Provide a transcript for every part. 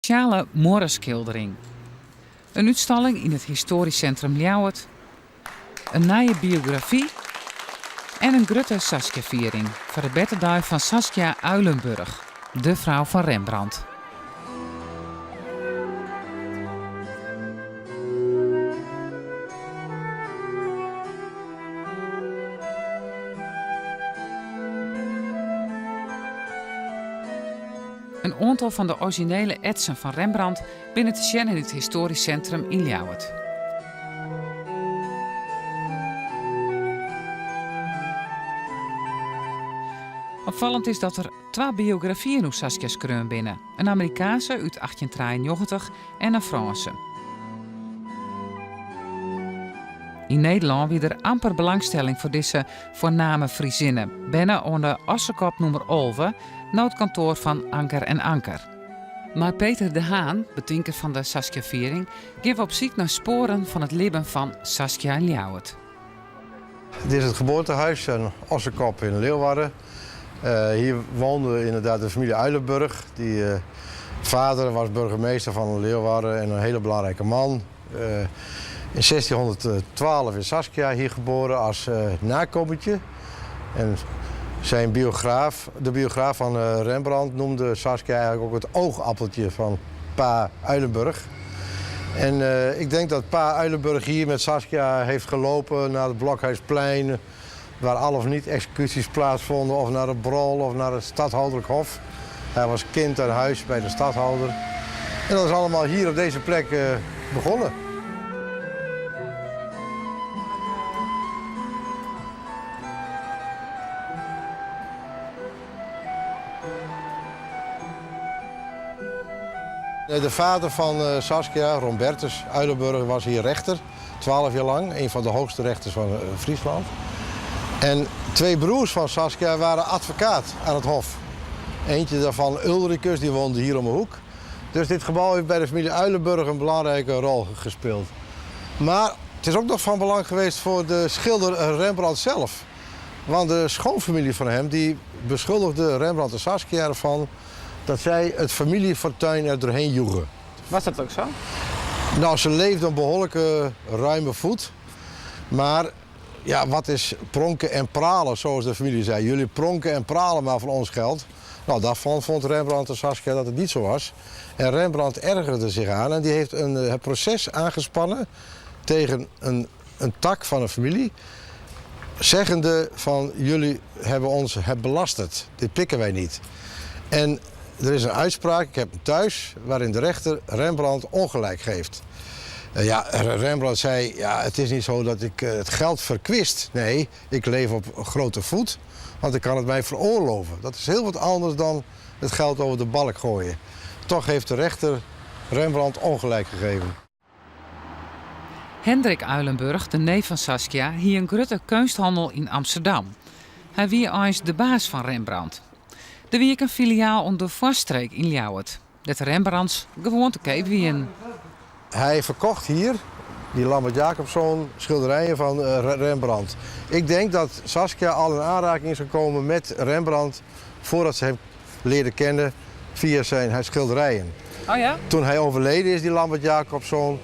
speciale morgenschildering. Een uitstalling in het historisch centrum Ljouwert. Een nieuwe biografie. En een grote Saskia-viering voor de betterdag van Saskia Uilenburg, de vrouw van Rembrandt. Een aantal van de originele etsen van Rembrandt binnen te zien in het historisch centrum in Ljouwert. Opvallend is dat er 2 biografieën over Saskia schreeuwen binnen. Een Amerikaanse uit 1893 en een Franse. In Nederland wie er amper belangstelling voor deze voorname Friezinnen. Binnen onder Ossekop nummer 11, noodkantoor van Anker en Anker. Maar Peter de Haan, bedenker van de Saskia-viering, geeft op zoek naar sporen van het leven van Saskia in Ljouwert. Dit is het geboortehuis in Ossekop in Leeuwarden. Hier woonde inderdaad de familie Uilenburg. Die vader was burgemeester van Leeuwarden en een hele belangrijke man. In 1612 is Saskia hier geboren als nakomertje. En zijn biograaf, de biograaf van Rembrandt, noemde Saskia eigenlijk ook het oogappeltje van pa Uilenburg. En ik denk dat pa Uilenburg hier met Saskia heeft gelopen naar het Blokhuisplein, waar al of niet executies plaatsvonden, of naar het Brol of naar het stadhouderlijk hof. Hij was kind aan huis bij de stadhouder. En dat is allemaal hier op deze plek begonnen. De vader van Saskia, Rombertus Uilenburg, was hier rechter, 12 jaar lang. Een van de hoogste rechters van Friesland. En 2 broers van Saskia waren advocaat aan het hof. Eentje daarvan, Ulricus, die woonde hier om de hoek. Dus dit gebouw heeft bij de familie Uilenburg een belangrijke rol gespeeld. Maar het is ook nog van belang geweest voor de schilder Rembrandt zelf. Want de schoonfamilie van hem die beschuldigde Rembrandt en Saskia ervan dat zij het familiefortuin er doorheen joegen. Was dat ook zo? Nou, ze leefden een behoorlijke ruime voet. Maar ja, wat is pronken en pralen, zoals de familie zei. Jullie pronken en pralen maar van ons geld. Nou, daarvan vond Rembrandt en Saskia dat het niet zo was. En Rembrandt ergerde zich aan en die heeft een proces aangespannen tegen een tak van een familie. Zeggende van, jullie hebben ons belasterd, dit pikken wij niet. En er is een uitspraak, ik heb hem thuis, waarin de rechter Rembrandt ongelijk geeft. Rembrandt zei, ja, het is niet zo dat ik het geld verkwist. Nee, ik leef op grote voet, want ik kan het mij veroorloven. Dat is heel wat anders dan het geld over de balk gooien. Toch heeft de rechter Rembrandt ongelijk gegeven. Hendrik Uilenburg, de neef van Saskia, hier een grote kunsthandel in Amsterdam. Hij wie eens de baas van Rembrandt. Er wie een filiaal onder Vaststreek in Ljouwert. Dat Rembrandts gewoon te koop wien. Hij verkocht hier, die Lambert Jacobson, schilderijen van Rembrandt. Ik denk dat Saskia al in aanraking is gekomen met Rembrandt voordat ze hem leerde kennen via zijn schilderijen. Oh ja? Toen hij overleden is, die Lambert Jacobson,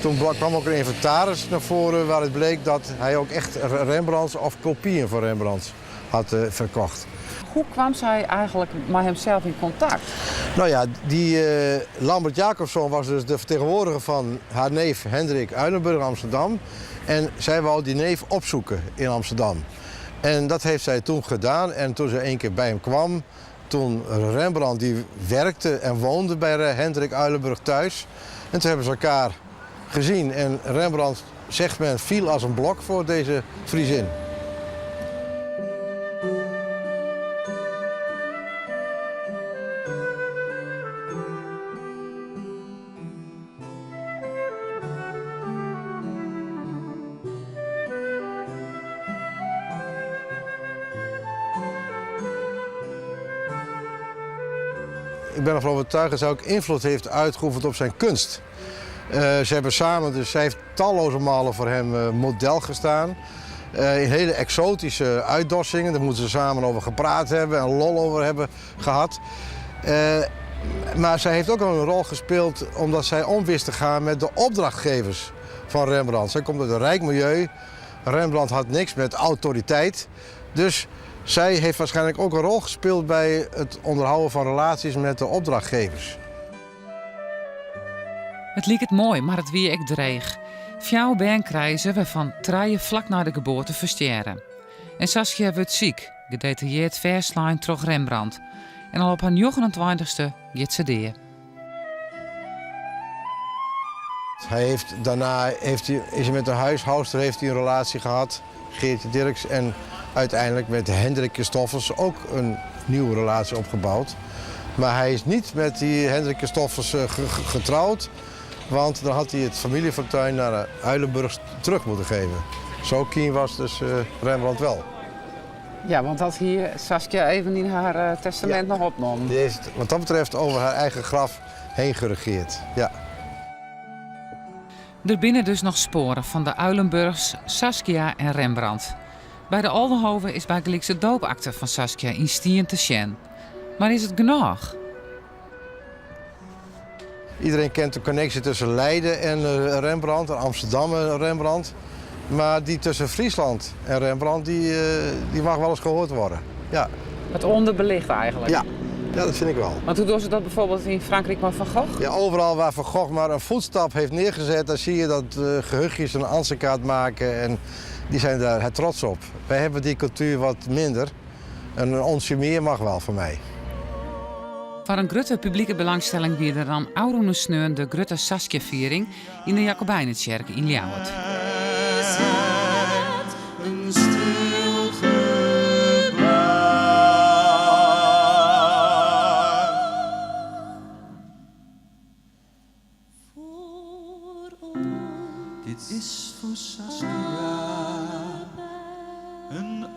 toen kwam ook een inventaris naar voren waaruit bleek dat hij ook echt Rembrandts of kopieën van Rembrandts had verkocht. Hoe kwam zij eigenlijk met hemzelf in contact? Nou ja, die Lambert Jacobson was dus de vertegenwoordiger van haar neef Hendrik Uilenburg in Amsterdam. En zij wou die neef opzoeken in Amsterdam. En dat heeft zij toen gedaan. En toen ze 1 keer bij hem kwam, toen Rembrandt die werkte en woonde bij Hendrik Uilenburg thuis. En toen hebben ze elkaar gezien. En Rembrandt, zegt men, viel als een blok voor deze Friesin. Ik ben ervan overtuigd dat zij ook invloed heeft uitgeoefend op zijn kunst. Ze hebben samen, dus zij heeft talloze malen voor hem model gestaan. In hele exotische uitdossingen, daar moeten ze samen over gepraat hebben en lol over hebben gehad. Maar zij heeft ook een rol gespeeld omdat zij om wist te gaan met de opdrachtgevers van Rembrandt. Zij komt uit een rijk milieu. Rembrandt had niks met autoriteit. Dus zij heeft waarschijnlijk ook een rol gespeeld bij het onderhouden van relaties met de opdrachtgevers. Het liep het mooi, maar het wie ik dreig. Fjouw ben krijgen we van treien vlak na de geboorte versteren. En Saskia wordt ziek, gedetailleerd verslijn troch Rembrandt. En al op haar 29ste gaat ze deer. Daarna is hij met een huishoudster een relatie gehad, Geertje Dirks. En uiteindelijk met Hendrikje Stoffels ook een nieuwe relatie opgebouwd. Maar hij is niet met die Hendrikje Stoffels getrouwd. Want dan had hij het familiefortuin naar Uilenburg terug moeten geven. Zo keen was dus Rembrandt wel. Ja, want dat hier Saskia even in haar testament nog opnam. Die heeft wat dat betreft over haar eigen graf heen geregeerd. Ja. Er binnen dus nog sporen van de Uilenburgs, Saskia en Rembrandt. Bij de Oldenhoven is bij de doopakte van Saskia in Stien te zien. Maar is het genoeg? Iedereen kent de connectie tussen Leiden en Rembrandt, en Amsterdam en Rembrandt. Maar die tussen Friesland en Rembrandt, die mag wel eens gehoord worden. Ja. Het onderbelicht eigenlijk. Ja, dat vind ik wel. Want hoe doen ze dat bijvoorbeeld in Frankrijk met Van Gogh? Ja, overal waar Van Gogh maar een voetstap heeft neergezet, dan zie je dat gehuchtjes een ansiekaart maken en die zijn daar trots op. Wij hebben die cultuur wat minder. Een onsje meer mag wel voor mij. Voor een grote publieke belangstelling wie er dan oude sneun de grote Saskia-viering in de Jacobijnenkerk in Ljouwert. Een stil gebaar. Dit is voor Saskia een